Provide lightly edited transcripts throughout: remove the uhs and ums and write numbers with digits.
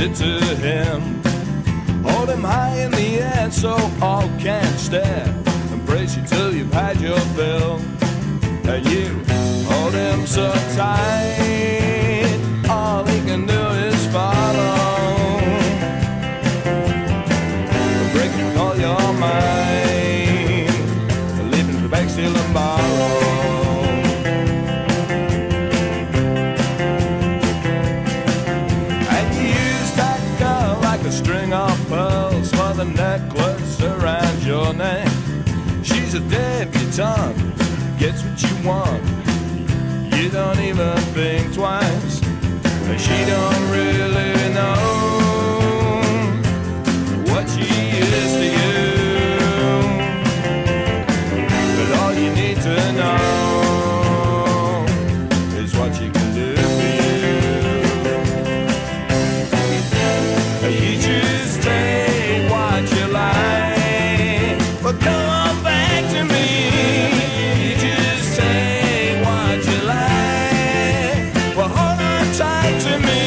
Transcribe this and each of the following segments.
it to him. Hold him high in the air so all can stare. Embrace you till you've had your fill. And you hold him so tight, all he can do is follow. Breaking all your mind, leaving the back, steal and borrow. And you use that girl like a string of pearls for the necklace around your neck. She's a debutante, gets what you want. You don't even think twice. She don't really know what she is to you. But all you need to know is what she can do for you. You just take what you like, but come on back to me. You just take what you like, well hold on tight to me.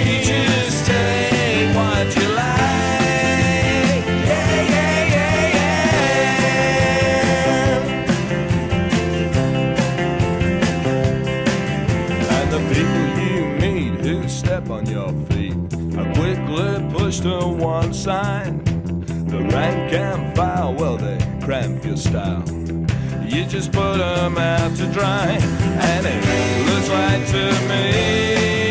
You just take what you like. Yeah, yeah, yeah, yeah. And the people you meet who step on your feet are quickly pushed to one side. The rank and file, well, they cramp your style. You just put them out to dry, and it looks like to me